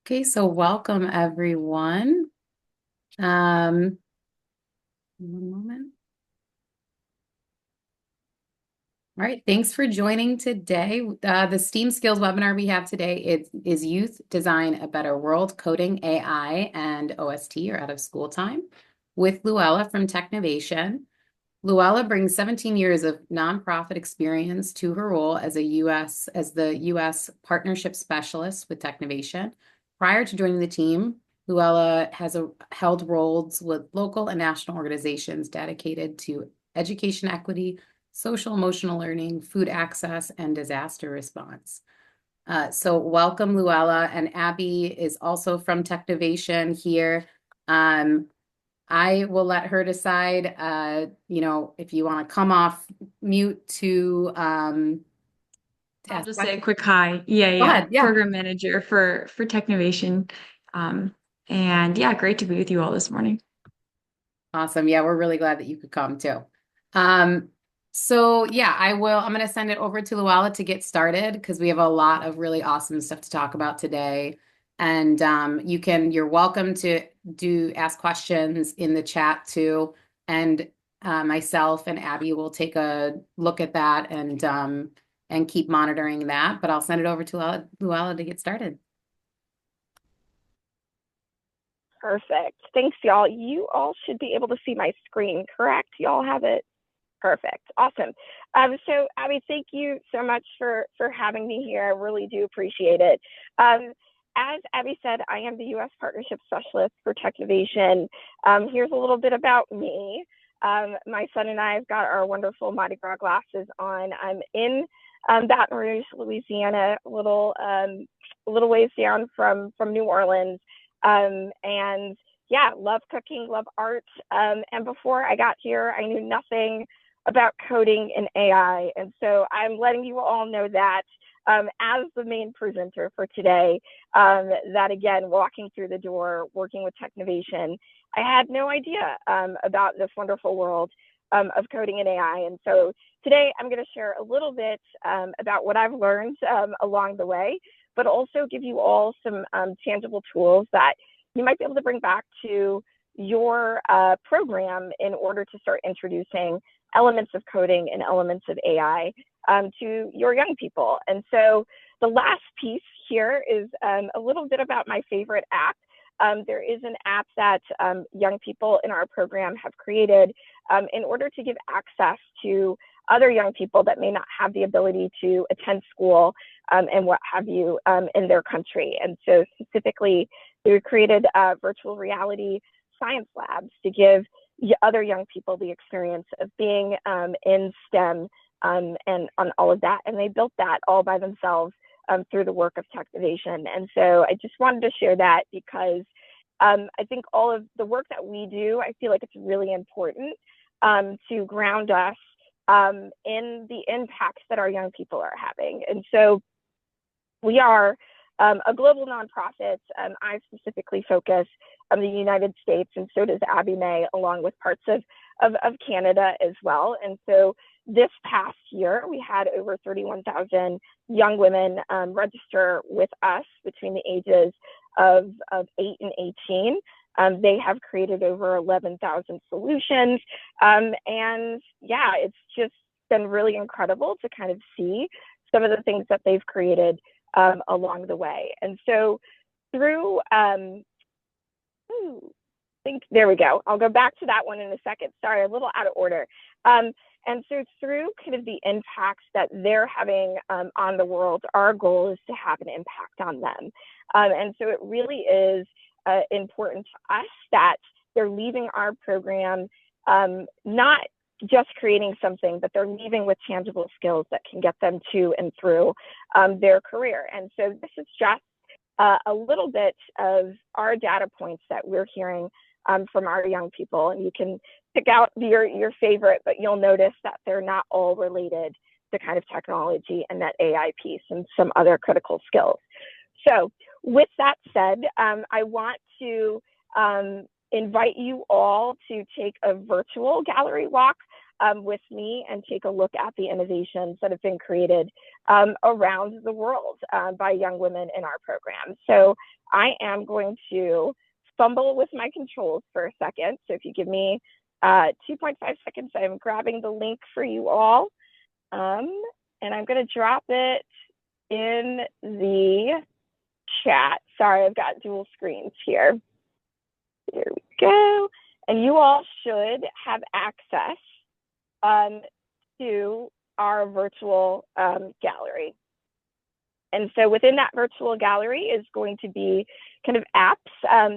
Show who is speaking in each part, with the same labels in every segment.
Speaker 1: Okay, so welcome everyone. One moment. All right, thanks for joining today. The STEAM Skills webinar we have today is Youth Design a Better World, Coding AI and OST, or Out of School Time, with Luella from Technovation. Luella brings 17 years of nonprofit experience to her role as the U.S. Partnership Specialist with Technovation. Prior to joining the team, Luella has held roles with local and national organizations dedicated to education equity, social emotional learning, food access, and disaster response. So welcome, Luella, and Abby is also from Technovation here. I will let her decide, if you want to come off mute to
Speaker 2: I'll
Speaker 1: ask
Speaker 2: just say a
Speaker 1: questions.
Speaker 2: quick hi. Yeah,
Speaker 1: Go
Speaker 2: yeah.
Speaker 1: ahead. Yeah.
Speaker 2: Program manager for Technovation. And yeah, great to be with you all this morning.
Speaker 1: Awesome. Yeah, we're really glad that you could come too. So yeah, I'm going to send it over to Luella to get started because we have a lot of really awesome stuff to talk about today. And you're welcome to ask questions in the chat too. And myself and Abby will take a look at that and keep monitoring that. But I'll send it over to Luella to get started.
Speaker 3: Perfect. Thanks, y'all. You all should be able to see my screen, correct? Y'all have it? Perfect. Awesome. So, Abby, thank you so much for having me here. I really do appreciate it. As Abby said, I am the U.S. Partnership Specialist for Technovation. Here's a little bit about me. My son and I have got our wonderful Mardi Gras glasses on. I'm in Baton Rouge, Louisiana, a little ways down from New Orleans. And yeah, love cooking, love art. And before I got here, I knew nothing about coding and AI. And so I'm letting you all know that as the main presenter for today, that again, walking through the door, working with Technovation, I had no idea about this wonderful world of coding and AI. And so today I'm going to share a little bit about what I've learned along the way, but also give you all some tangible tools that you might be able to bring back to your program in order to start introducing elements of coding and elements of AI to your young people. And so the last piece here is a little bit about my favorite app. There is an app that young people in our program have created in order to give access to other young people that may not have the ability to attend school and what have you in their country. And so specifically, we created virtual reality science labs to give other young people the experience of being in STEM and on all of that. And they built that all by themselves through the work of Technovation. And so I just wanted to share that because I think all of the work that we do, I feel like it's really important to ground us in the impacts that our young people are having. And so we are a global nonprofit. I specifically focus on the United States, and so does Abby May, along with parts of Canada as well. And so this past year, we had over 31,000 young women register with us between the ages of 8 and 18. They have created over 11,000 solutions. And yeah, it's just been really incredible to kind of see some of the things that they've created along the way. And so through, there we go. I'll go back to that one in a second. Sorry, a little out of order. And so through kind of the impacts that they're having on the world, our goal is to have an impact on them. And so it really is important to us that they're leaving our program not just creating something, but they're leaving with tangible skills that can get them to and through their career. And so this is just a little bit of our data points that we're hearing from our young people. And you can pick out your favorite, but you'll notice that they're not all related to kind of technology and that AI piece and some other critical skills. So with that said, I want to invite you all to take a virtual gallery walk with me and take a look at the innovations that have been created around the world by young women in our program. So I am going to fumble with my controls for a second. So if you give me 2.5 seconds, I'm grabbing the link for you all. And I'm going to drop it in the chat. Sorry, I've got dual screens here. Here we go. And you all should have access to our virtual gallery. And so within that virtual gallery is going to be kind of apps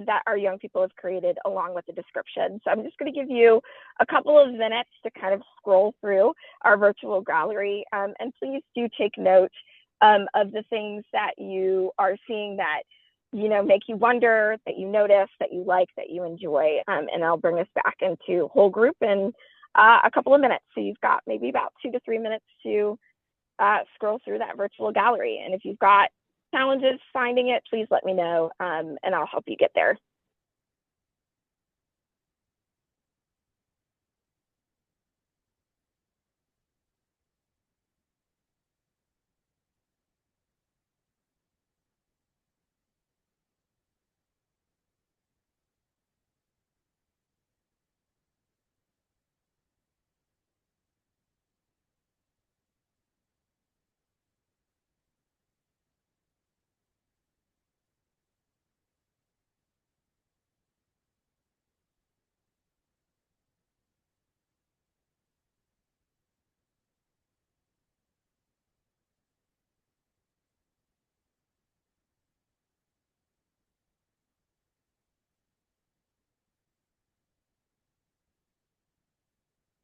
Speaker 3: that our young people have created along with the description. So I'm just going to give you a couple of minutes to kind of scroll through our virtual gallery. And please do take note of the things that you are seeing that, you know, make you wonder, that you notice, that you like, that you enjoy. And I'll bring us back into whole group in a couple of minutes. So you've got maybe about 2 to 3 minutes to scroll through that virtual gallery. And if you've got challenges finding it, please let me know and I'll help you get there.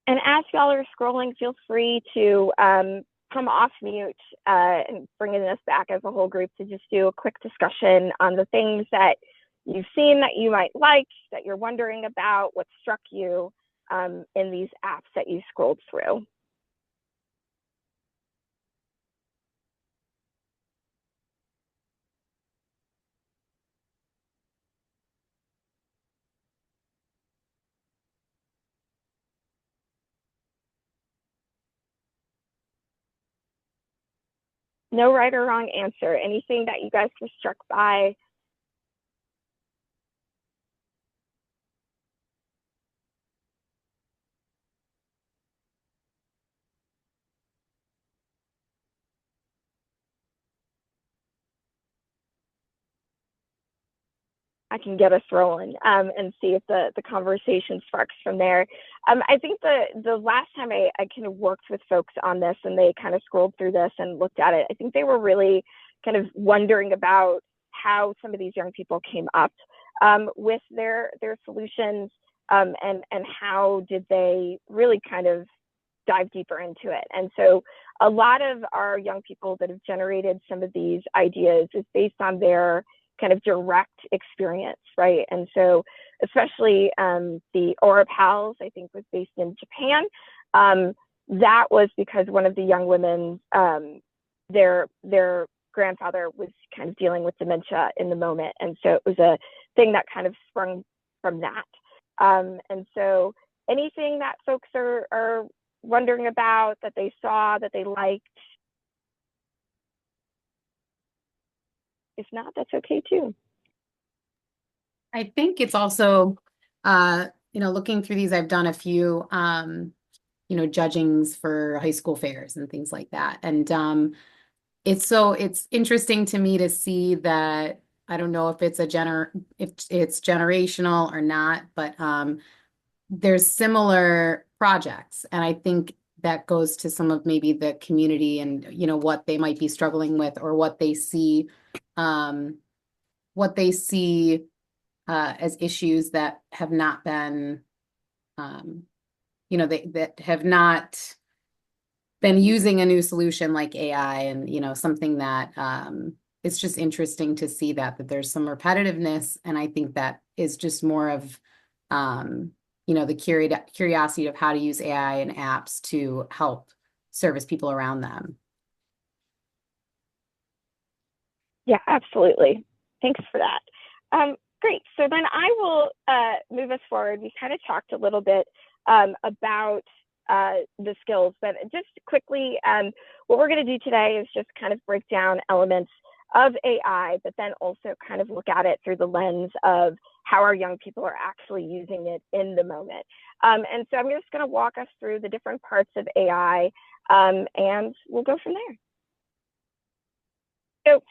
Speaker 3: And as y'all are scrolling, feel free to come off mute and bringing us back as a whole group to just do a quick discussion on the things that you've seen that you might like, that you're wondering about, what struck you in these apps that you scrolled through. No right or wrong answer. Anything that you guys were struck by? I can get us rolling and see if the conversation sparks from there. I think the last time I kind of worked with folks on this and they kind of scrolled through this and looked at it, I think they were really kind of wondering about how some of these young people came up with their solutions and how did they really kind of dive deeper into it. And so a lot of our young people that have generated some of these ideas is based on their kind of direct experience, right? And so especially the Aura Pals, I think was based in Japan. That was because one of the young women, their grandfather was kind of dealing with dementia in the moment. And so it was a thing that kind of sprung from that. And so anything that folks are wondering about, that they saw, that they liked, if not, that's okay too.
Speaker 1: I think it's also, looking through these, I've done a few, judgings for high school fairs and things like that. And it's interesting to me to see that, I don't know if it's if it's generational or not, but there's similar projects. And I think that goes to some of maybe the community and, what they might be struggling with or what they see, as issues that have not been, that have not been using a new solution like AI and, something that it's just interesting to see that there's some repetitiveness. And I think that is just more of, the curiosity of how to use AI and apps to help service people around them.
Speaker 3: Yeah, absolutely. Thanks for that. Great. So then I will move us forward. We kind of talked a little bit about the skills, but just quickly, what we're going to do today is just kind of break down elements of AI, but then also kind of look at it through the lens of how our young people are actually using it in the moment. And so I'm just going to walk us through the different parts of AI, and we'll go from there. So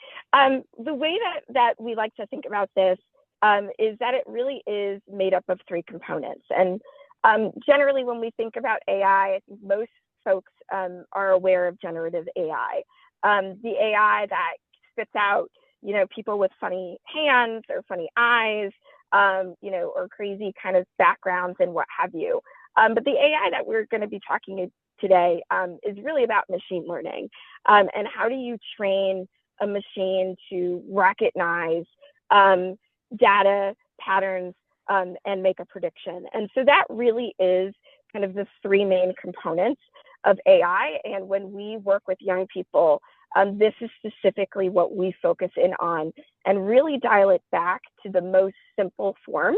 Speaker 3: the way that we like to think about this is that it really is made up of three components. And generally, when we think about AI, I think most folks are aware of generative AI. The AI that spits out, people with funny hands or funny eyes, or crazy kind of backgrounds and what have you. But the AI that we're going to be talking today is really about machine learning. And how do you train a machine to recognize data patterns and make a prediction? And so that really is kind of the three main components of AI. And when we work with young people, this is specifically what we focus in on and really dial it back to the most simple forms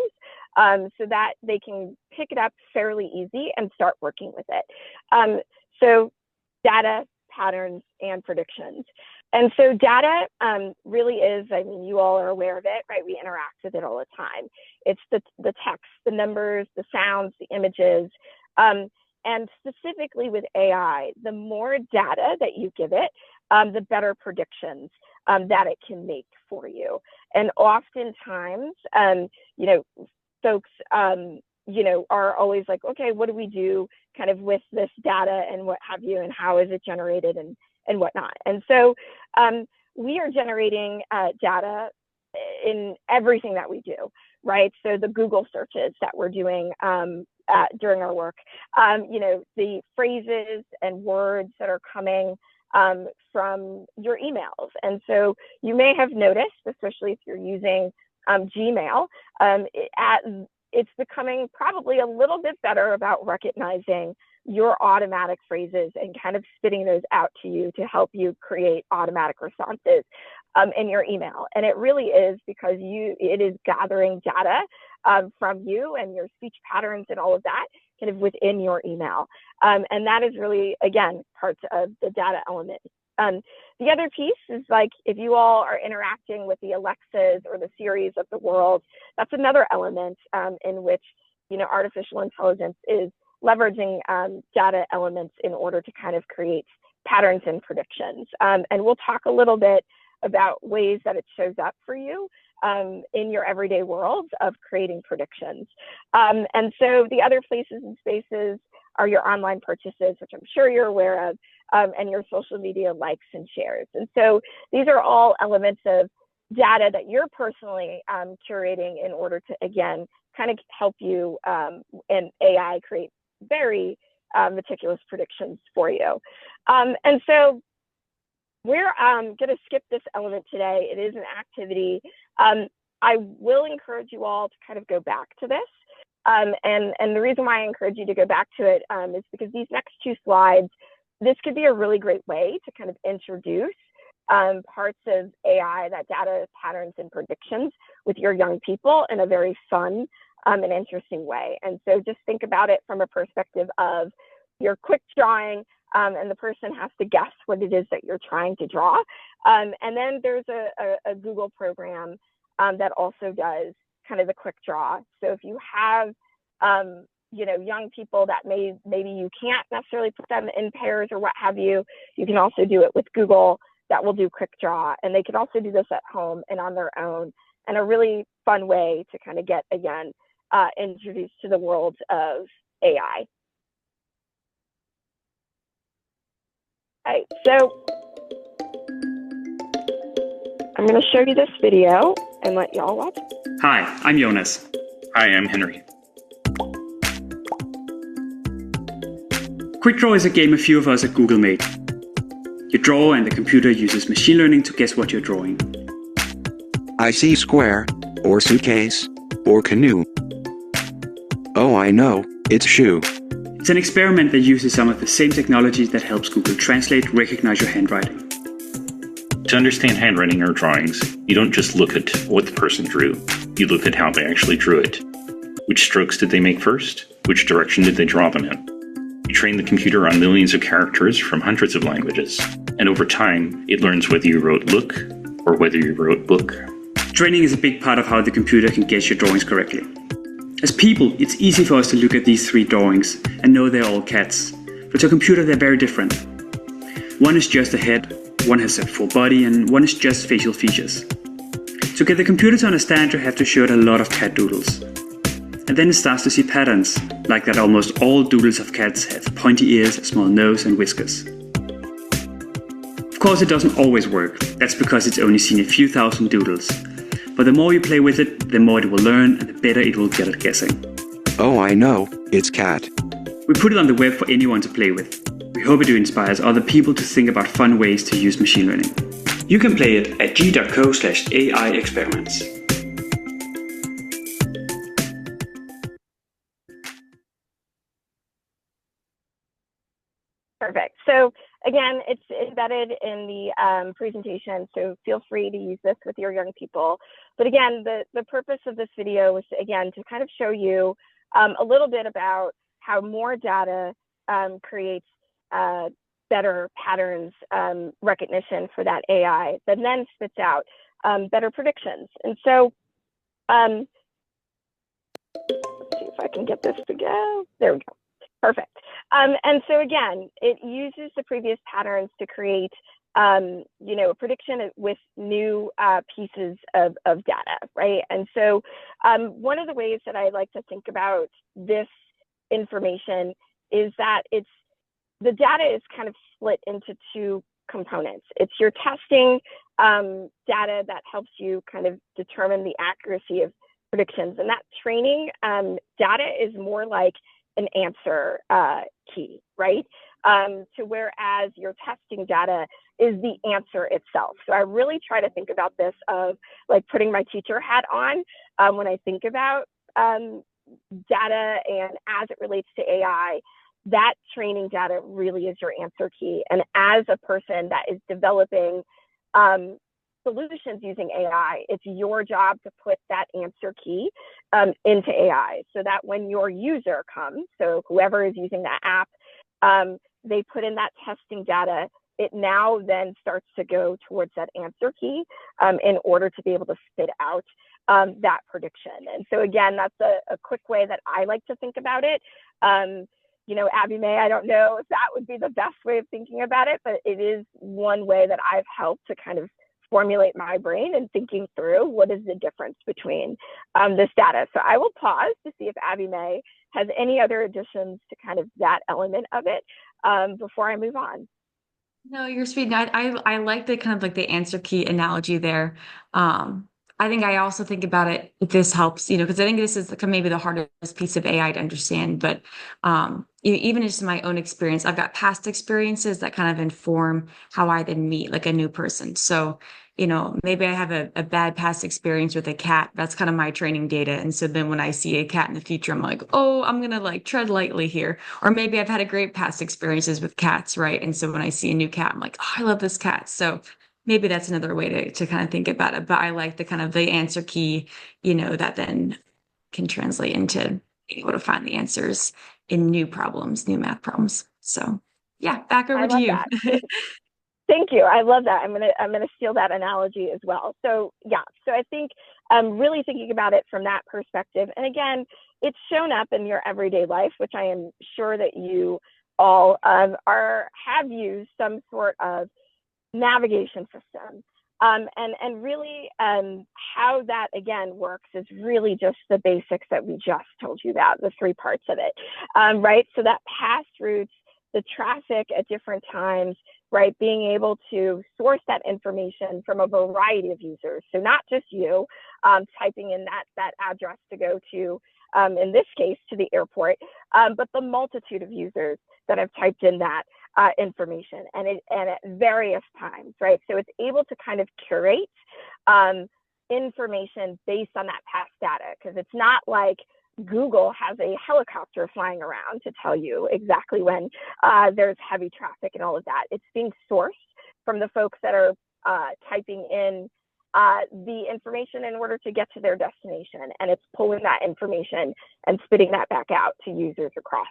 Speaker 3: so that they can pick it up fairly easy and start working with it. So data, patterns, and predictions. And so data really is, you all are aware of it, right? We interact with it all the time. It's the text, the numbers, the sounds, the images. And specifically with AI, the more data that you give it, the better predictions that it can make for you. And oftentimes, folks, are always like, okay, what do we do kind of with this data and what have you, and how is it generated and whatnot. And so we are generating data in everything that we do, right? So the Google searches that we're doing during our work, the phrases and words that are coming from your emails. And so you may have noticed, especially if you're using Gmail, it's becoming probably a little bit better about recognizing your automatic phrases and kind of spitting those out to you to help you create automatic responses in your email. And it really is because it is gathering data from you and your speech patterns and all of that kind of within your email. And that is really, again, parts of the data element. The other piece is like, if you all are interacting with the Alexas or the Siris of the world, that's another element in which, artificial intelligence is leveraging data elements in order to kind of create patterns and predictions. And we'll talk a little bit about ways that it shows up for you in your everyday world of creating predictions. And so the other places and spaces are your online purchases, which I'm sure you're aware of, and your social media likes and shares. And so these are all elements of data that you're personally curating in order to, again, kind of help you and AI create very meticulous predictions for you. And so we're going to skip this element today. It is an activity. I will encourage you all to kind of go back to this. And the reason why I encourage you to go back to it is because these next two slides, this could be a really great way to kind of introduce parts of AI, that data patterns and predictions with your young people in a very fun and interesting way. And so just think about it from a perspective of you're quick drawing and the person has to guess what it is that you're trying to draw. And then there's a Google program that also does kind of the quick draw. So if you have, young people that maybe you can't necessarily put them in pairs or what have you, you can also do it with Google that will do quick draw. And they can also do this at home and on their own, and a really fun way to kind of get, again, introduced to the world of AI. All right, so I'm going to show you this video and let y'all watch it.
Speaker 4: Hi, I'm Jonas.
Speaker 5: Hi, I'm Henry.
Speaker 4: Quick Draw is a game a few of us at Google made. You draw and the computer uses machine learning to guess what you're drawing.
Speaker 6: I see square, or suitcase, or canoe. Oh, I know, it's shoe.
Speaker 4: It's an experiment that uses some of the same technologies that helps Google Translate recognize your handwriting.
Speaker 5: To understand handwriting or drawings, you don't just look at what the person drew, you look at how they actually drew it. Which strokes did they make first? Which direction did they draw them in? You train the computer on millions of characters from hundreds of languages, and over time, it learns whether you wrote look or whether you wrote book.
Speaker 4: Training is a big part of how the computer can guess your drawings correctly. As people, it's easy for us to look at these 3 drawings and know they're all cats, but to a computer they're very different. One is just a head, one has a full body, and one is just facial features. To get the computer to understand, you have to show it a lot of cat doodles. And then it starts to see patterns, like that almost all doodles of cats have pointy ears, a small nose, and whiskers. Of course, it doesn't always work. That's because it's only seen a few thousand doodles. But the more you play with it, the more it will learn and the better it will get at guessing.
Speaker 6: Oh, I know, it's cat.
Speaker 4: We put it on the web for anyone to play with. We hope it inspires other people to think about fun ways to use machine learning. You can play it at g.co/AI experiments.
Speaker 3: Perfect. So again, it's embedded in the presentation, so feel free to use this with your young people. But again, the purpose of this video was, again, to kind of show you a little bit about how more data creates better patterns recognition for that AI that then spits out better predictions. And so, let's see if I can get this to go. There we go. Perfect. And so again, it uses the previous patterns to create, a prediction with new pieces of data, right? And so one of the ways that I like to think about this information is that the data is kind of split into 2 components. It's your testing data that helps you kind of determine the accuracy of predictions. And that training data is more like an answer key, right? To whereas your testing data is the answer itself. So I really try to think about this of like putting my teacher hat on when I think about data, and as it relates to AI, that training data really is your answer key. And as a person that is developing solutions using AI, it's your job to put that answer key into AI so that when your user comes, so whoever is using that app, they put in that testing data, it now then starts to go towards that answer key in order to be able to spit out that prediction. And so again, that's a quick way that I like to think about it. Abby May, I don't know if that would be the best way of thinking about it, but it is one way that I've helped to kind of formulate my brain and thinking through what is the difference between this data. So I will pause to see if Abby May has any other additions to kind of that element of it before I move on.
Speaker 2: No, you're sweet. I like the kind of like the answer key analogy there. I think I also think about it if this helps, because I think this is maybe the hardest piece of AI to understand. But even just in my own experience, I've got past experiences that kind of inform how I then meet like a new person. So, maybe I have a bad past experience with a cat. That's kind of my training data. And so then when I see a cat in the future, I'm like, oh, I'm going to like tread lightly here. Or maybe I've had a great past experiences with cats, right? And so when I see a new cat, I'm like, oh, I love this cat. So maybe that's another way to kind of think about it. But I like the kind of the answer key, that then can translate into being able to find the answers in new problems, new math problems. So yeah, back over to you.
Speaker 3: Thank you. I love that. I'm gonna steal that analogy as well. So yeah, so I think really thinking about it from that perspective. And again, it's shown up in your everyday life, which I am sure that you all have used some sort of navigation system. And really how that again works is really just the basics that we just told you about, the 3 parts of it, right? So that past routes, the traffic at different times, right? Being able to source that information from a variety of users. So not just you typing in that address to go to, in this case, to the airport, but the multitude of users that have typed in that information and at various times, right? So it's able to kind of curate information based on that past data, because it's not like Google has a helicopter flying around to tell you exactly when there's heavy traffic and all of that. It's being sourced from the folks that are typing in the information in order to get to their destination, and it's pulling that information and spitting that back out to users across,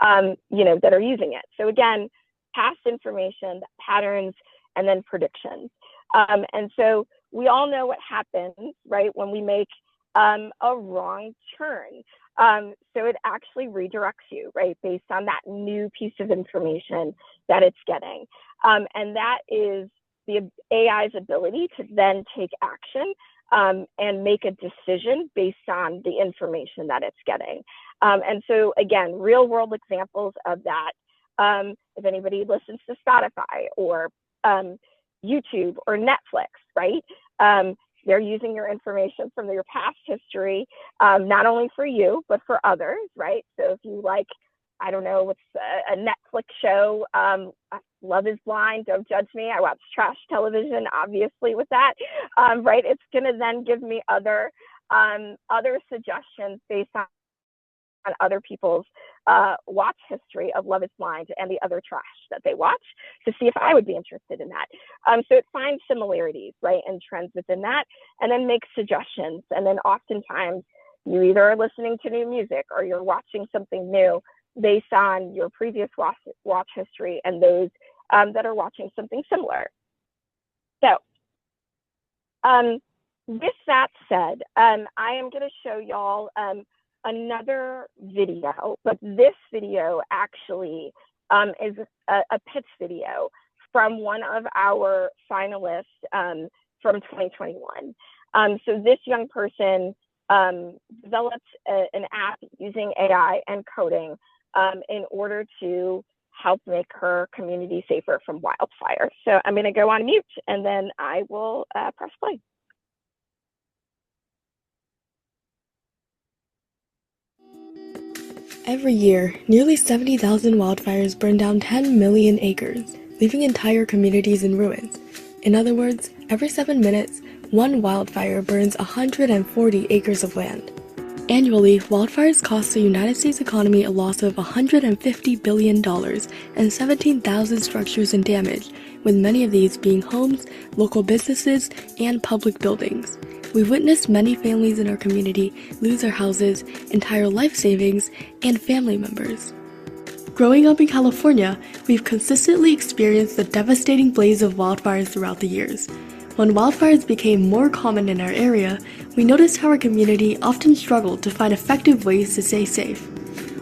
Speaker 3: that are using it. So again, past information, patterns, and then predictions. And so we all know what happens, right, when we make a wrong turn. So it actually redirects you, right, based on that new piece of information that it's getting. And that is the AI's ability to then take action and make a decision based on the information that it's getting. And so again, real world examples of that. If anybody listens to Spotify or YouTube or Netflix, right? They're using your information from your past history, not only for you, but for others, right? So if you like, I don't know, what's a Netflix show, Love is Blind, don't judge me. I watch trash television, obviously, with that, right? It's gonna then give me other suggestions based on other people's watch history of Love is Blind and the other trash that they watch to see if I would be interested in that. So it finds similarities, right, and trends within that, and then makes suggestions. And then oftentimes you either are listening to new music or you're watching something new based on your previous watch history and those that are watching something similar. So with that said, I am going to show y'all another video, but this video actually is a pitch video from one of our finalists from 2021. So this young person developed an app using AI and coding in order to help make her community safer from wildfire. So I'm going to go on mute and then I will press play.
Speaker 7: Every year, nearly 70,000 wildfires burn down 10 million acres, leaving entire communities in ruins. In other words, every 7 minutes, one wildfire burns 140 acres of land. Annually, wildfires cost the United States economy a loss of $150 billion and 17,000 structures in damage, with many of these being homes, local businesses, and public buildings. We've witnessed many families in our community lose their houses, entire life savings, and family members. Growing up in California, we've consistently experienced the devastating blaze of wildfires throughout the years. When wildfires became more common in our area, we noticed how our community often struggled to find effective ways to stay safe.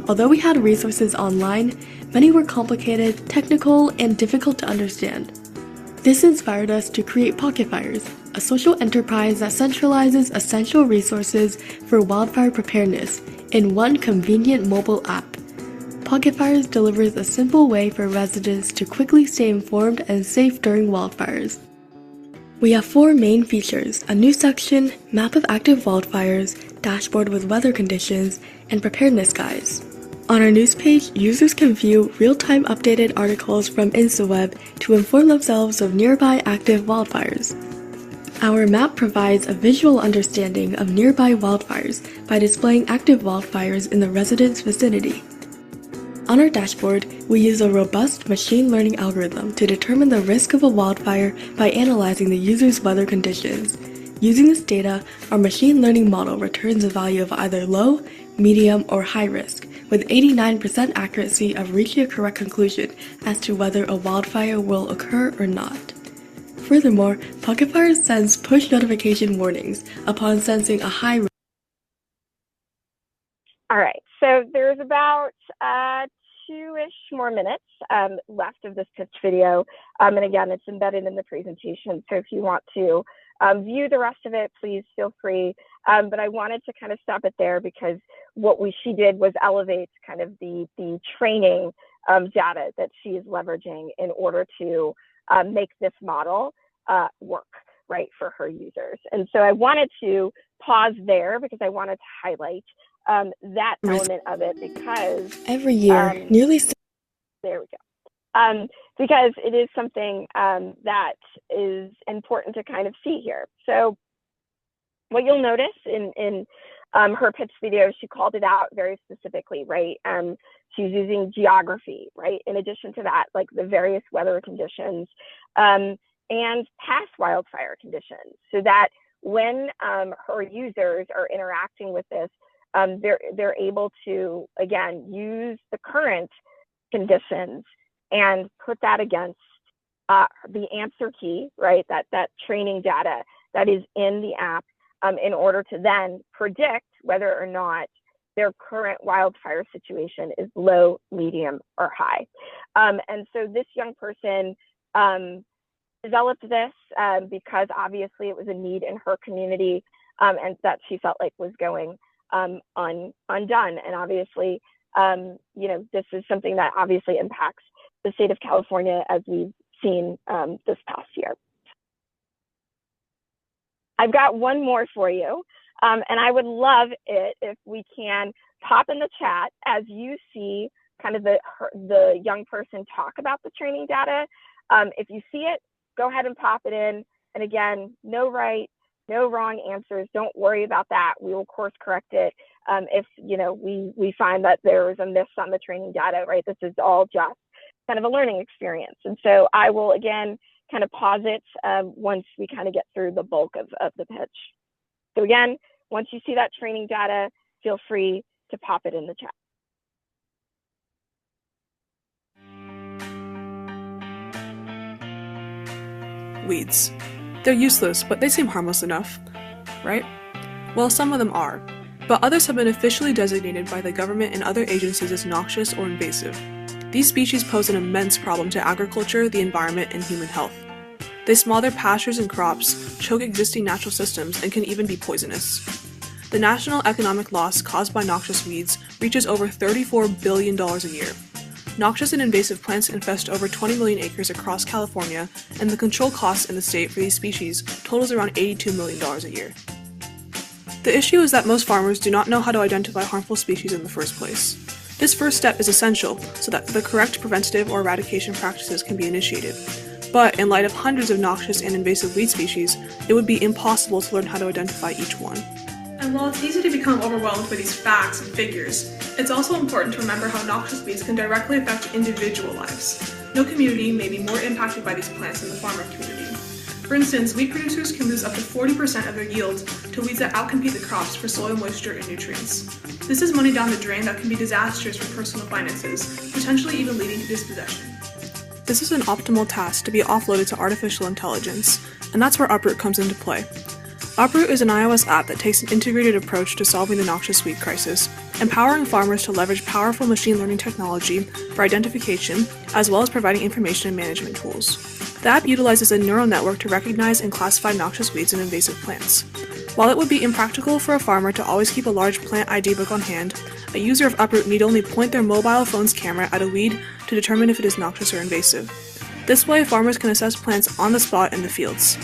Speaker 7: Although we had resources online, many were complicated, technical, and difficult to understand. This inspired us to create Pocket Fires, a social enterprise that centralizes essential resources for wildfire preparedness in one convenient mobile app. Pocket Fires delivers a simple way for residents to quickly stay informed and safe during wildfires. We have 4 main features: a news section, map of active wildfires, dashboard with weather conditions, and preparedness guides. On our news page, users can view real-time updated articles from InstaWeb to inform themselves of nearby active wildfires. Our map provides a visual understanding of nearby wildfires by displaying active wildfires in the residents' vicinity. On our dashboard, we use a robust machine learning algorithm to determine the risk of a wildfire by analyzing the user's weather conditions. Using this data, our machine learning model returns a value of either low, medium, or high risk, with 89% accuracy of reaching a correct conclusion as to whether a wildfire will occur or not. Furthermore, Pocket Fires sends push notification warnings upon sensing a high risk.
Speaker 3: All right, so there's about 2-ish more minutes left of this pitch video. And again, it's embedded in the presentation. So if you want to view the rest of it, please feel free. But I wanted to kind of stop it there because what she did was elevate kind of the training data that she is leveraging in order to make this model work, right, for her users. And so I wanted to pause there because I wanted to highlight that element of it because
Speaker 7: every year, nearly
Speaker 3: there we go. Because it is something that is important to kind of see here. So what you'll notice in her pitch video, she called it out very specifically, right? She's using geography, right? In addition to that, like the various weather conditions, and past wildfire conditions, so that when her users are interacting with this, they're able to, again, use the current conditions and put that against the answer key, right? That training data that is in the app, in order to then predict whether or not their current wildfire situation is low, medium, or high. And so this young person developed this because obviously it was a need in her community, and that she felt like was going undone. And obviously, this is something that obviously impacts the state of California, as we've seen this past year. I've got one more for you, and I would love it if we can pop in the chat as you see kind of the young person talk about the training data. If you see it, go ahead and pop it in. And again, no right, no wrong answers. Don't worry about that. We will course correct it if we find that there is a miss on the training data, right? This is all just kind of a learning experience. And so I will, again, kind of pause it once we kind of get through the bulk of the pitch. So again, once you see that training data, feel free to pop it in the chat.
Speaker 8: Weeds. They're useless, but they seem harmless enough, right? Well, some of them are, but others have been officially designated by the government and other agencies as noxious or invasive. These species pose an immense problem to agriculture, the environment, and human health. They smother pastures and crops, choke existing natural systems, and can even be poisonous. The national economic loss caused by noxious weeds reaches over $34 billion a year. Noxious and invasive plants infest over 20 million acres across California, and the control costs in the state for these species totals around $82 million a year. The issue is that most farmers do not know how to identify harmful species in the first place. This first step is essential so that the correct preventative or eradication practices can be initiated. But in light of hundreds of noxious and invasive weed species, it would be impossible to learn how to identify each one. And while it's easy to become overwhelmed by these facts and figures, it's also important to remember how noxious weeds can directly affect individual lives. No community may be more impacted by these plants than the farmer community. For instance, wheat producers can lose up to 40% of their yield to weeds that outcompete the crops for soil moisture and nutrients. This is money down the drain that can be disastrous for personal finances, potentially even leading to dispossession. This is an optimal task to be offloaded to artificial intelligence, and that's where Uproot comes into play. Uproot is an iOS app that takes an integrated approach to solving the noxious weed crisis, empowering farmers to leverage powerful machine learning technology for identification, as well as providing information and management tools. The app utilizes a neural network to recognize and classify noxious weeds and invasive plants. While it would be impractical for a farmer to always keep a large plant ID book on hand, a user of Uproot need only point their mobile phone's camera at a weed to determine if it is noxious or invasive. This way, farmers can assess plants on the spot in the fields.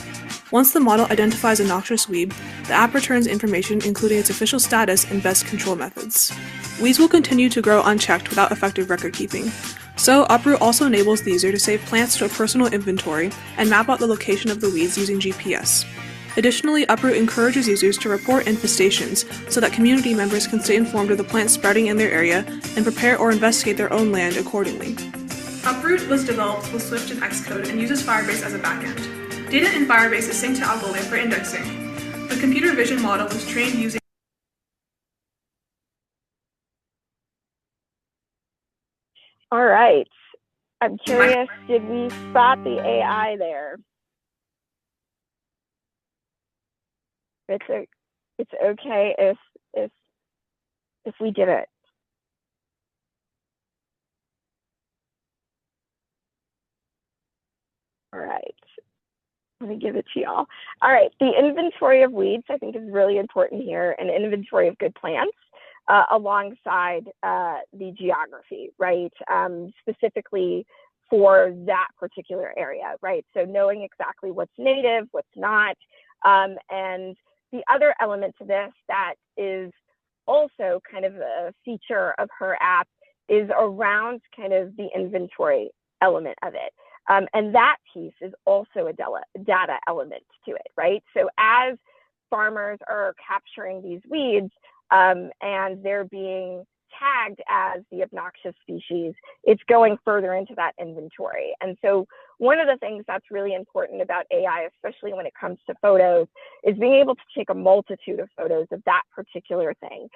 Speaker 8: Once the model identifies a noxious weed, the app returns information including its official status and best control methods. Weeds will continue to grow unchecked without effective record keeping. So, Uproot also enables the user to save plants to a personal inventory and map out the location of the weeds using GPS. Additionally, Uproot encourages users to report infestations so that community members can stay informed of the plants spreading in their area and prepare or investigate their own land accordingly. Uproot was developed with Swift and Xcode and uses Firebase as a backend. Data in Firebase is synced to Algolia for indexing. The computer vision model was trained using
Speaker 3: All right. I'm curious, did we spot the AI there? It's okay if we didn't. All right. Let me give it to y'all. All right. The inventory of weeds, I think, is really important here, an inventory of good plants alongside the geography, right? Specifically for that particular area, right? So knowing exactly what's native, what's not, and the other element to this that is also kind of a feature of her app is around kind of the inventory element of it. And that piece is also a data element to it, right? So as farmers are capturing these weeds and they're being tagged as the obnoxious species, it's going further into that inventory. And so one of the things that's really important about AI, especially when it comes to photos, is being able to take a multitude of photos of that particular thing.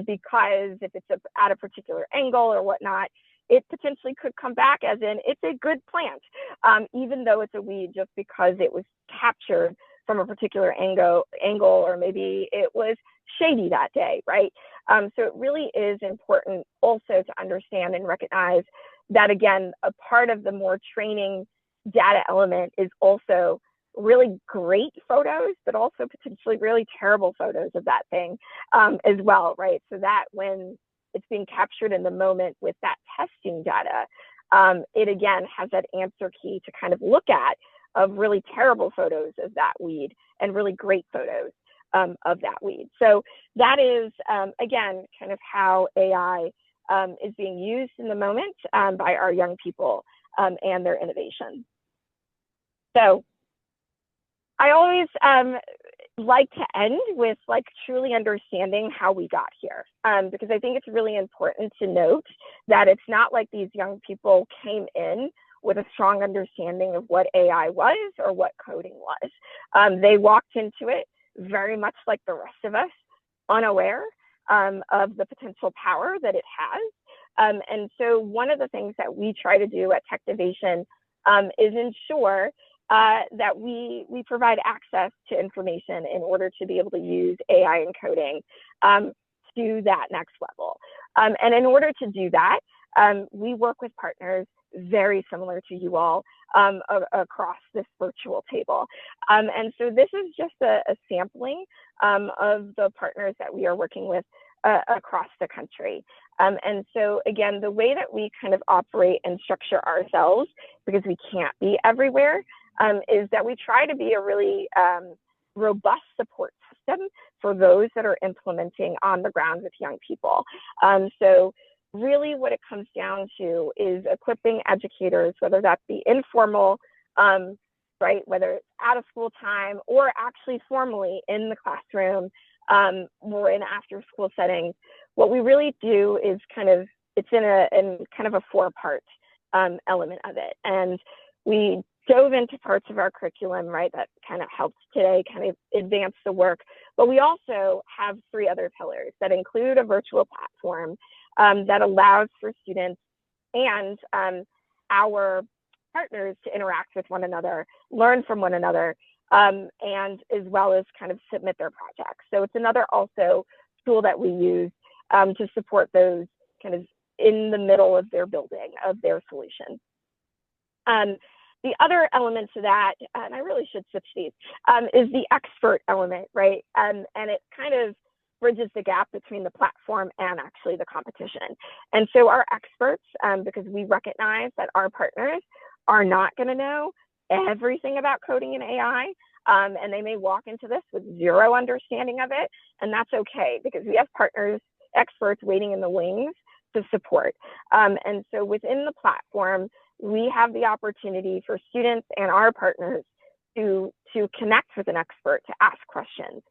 Speaker 3: Because if it's at a particular angle or whatnot, it potentially could come back as in it's a good plant, even though it's a weed, just because it was captured from a particular angle, or maybe it was shady that day, right? So it really is important also to understand and recognize that, again, a part of the more training data element is also really great photos, but also potentially really terrible photos of that thing as well, right? So that when it's being captured in the moment with that testing data, it again has that answer key to kind of look at of really terrible photos of that weed and really great photos of that weed. So that is, again, kind of how AI is being used in the moment by our young people and their innovation. So I always like to end with like truly understanding how we got here, because I think it's really important to note that it's not like these young people came in with a strong understanding of what AI was or what coding was. They walked into it very much like the rest of us, unaware of the potential power that it has. And so one of the things that we try to do at Technovation is ensure that we provide access to information in order to be able to use AI encoding to that next level. And in order to do that, we work with partners very similar to you all across this virtual table. And so this is just a sampling of the partners that we are working with across the country. And so again, the way that we kind of operate and structure ourselves, because we can't be everywhere, is that we try to be a really robust support system for those that are implementing on the ground with young people. So really what it comes down to is equipping educators, whether that be informal, right, whether it's out of school time or actually formally in the classroom or in after school settings. What we really do is kind of, it's in kind of a four-part element of it. And we dove into parts of our curriculum, right, that kind of helps today kind of advance the work. But we also have three other pillars that include a virtual platform that allows for students and our partners to interact with one another, learn from one another, and as well as kind of submit their projects. So it's another also tool that we use to support those kind of in the middle of their building of their solution. The other element to that, and I really should switch these, is the expert element, right? And it kind of bridges the gap between the platform and actually the competition. And so our experts, because we recognize that our partners are not going to know everything about coding and AI, and they may walk into this with zero understanding of it, and that's okay because we have partners, experts waiting in the wings to support. And so within the platform, we have the opportunity for students and our partners to connect with an expert, to ask questions.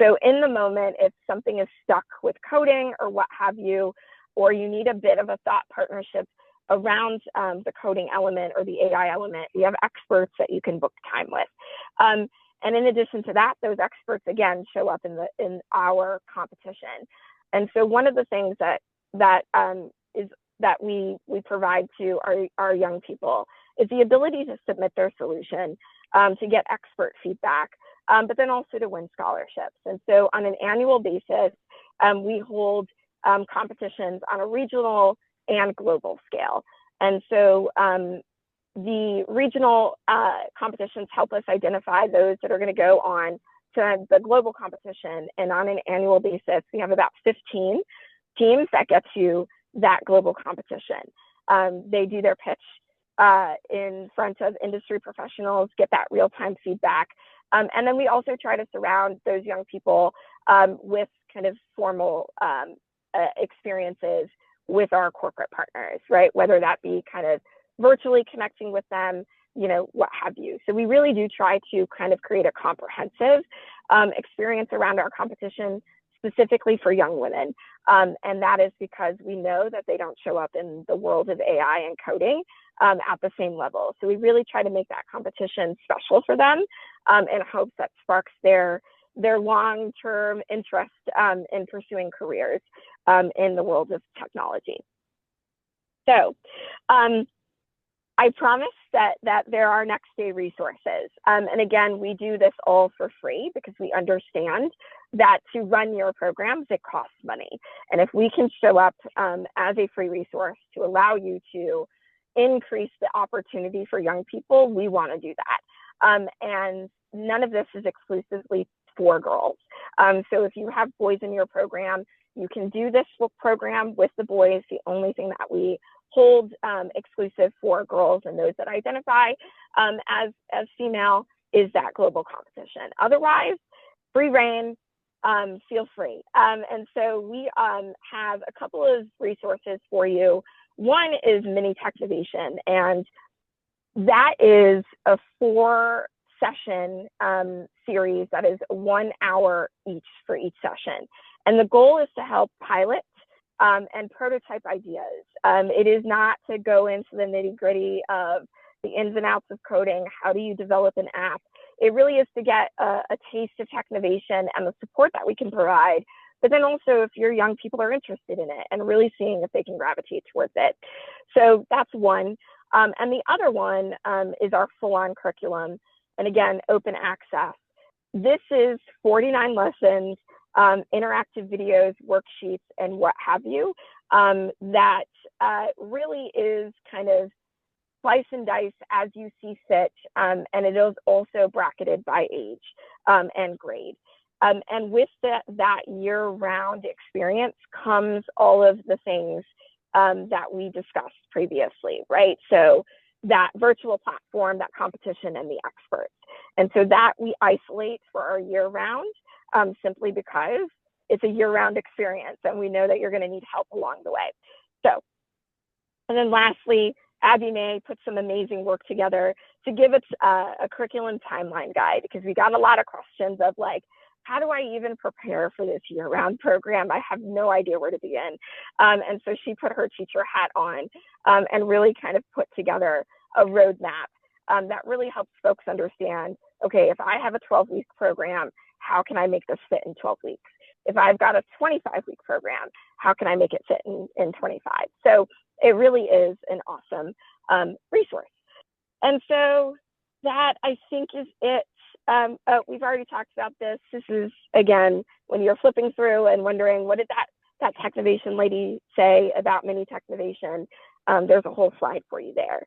Speaker 3: So in the moment, if something is stuck with coding or what have you, or you need a bit of a thought partnership around the coding element or the AI element, we have experts that you can book time with. And in addition to that, those experts, again, show up in our competition. And so one of the things that we provide to our young people is the ability to submit their solution, to get expert feedback, but then also to win scholarships. And so on an annual basis, we hold competitions on a regional and global scale. And so the regional competitions help us identify those that are going to go on to the global competition. And on an annual basis, we have about 15 teams that get to that global competition. They do their pitch in front of industry professionals, get that real-time feedback. And then we also try to surround those young people with kind of formal experiences with our corporate partners, right? Whether that be kind of virtually connecting with them, you know, what have you. So we really do try to kind of create a comprehensive experience around our competition specifically for young women. And that is because we know that they don't show up in the world of AI and coding at the same level. So we really try to make that competition special for them in hopes that sparks their long-term interest in pursuing careers in the world of technology. So I promise that there are next day resources. And again, we do this all for free because we understand that to run your programs, it costs money. And if we can show up as a free resource to allow you to increase the opportunity for young people, we want to do that. And none of this is exclusively for girls. So if you have boys in your program, you can do this program with the boys. The only thing that we hold exclusive for girls and those that identify as female is that global competition. Otherwise, free reign, feel free. And so we have a couple of resources for you. One is Mini Technovation, and that is a 4-session series that is 1 hour each for each session. And the goal is to help pilot and prototype ideas. It is not to go into the nitty-gritty of the ins and outs of coding. How do you develop an app? It really is to get a taste of Technovation and the support that we can provide. But then also if your young people are interested in it and really seeing if they can gravitate towards it. So that's one. And the other one is our full-on curriculum. And again, open access. This is 49 lessons, interactive videos, worksheets, and what have you, that really is kind of slice and dice as you see fit, and it is also bracketed by age and grade. And with that year-round experience comes all of the things that we discussed previously, right? So that virtual platform, that competition, and the experts. And so that we isolate for our year-round simply because it's a year-round experience and we know that you're going to need help along the way. So, and then lastly, Abby May put some amazing work together to give us a curriculum timeline guide, because we got a lot of questions of like, how do I even prepare for this year-round program? I have no idea where to begin. And so she put her teacher hat on and really kind of put together a roadmap that really helps folks understand, okay, if I have a 12-week program, how can I make this fit in 12 weeks? If I've got a 25-week program, how can I make it fit in 25? So it really is an awesome resource. And so that, I think, is it. We've already talked about this. This is, again, when you're flipping through and wondering, what did that Technovation lady say about Mini Technovation? There's a whole slide for you there.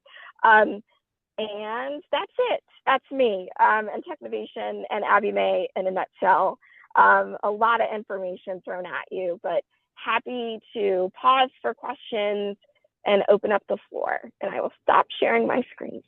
Speaker 3: And that's it. That's me and Technovation and Abby May in a nutshell. A lot of information thrown at you, but happy to pause for questions and open up the floor. And I will stop sharing my screen.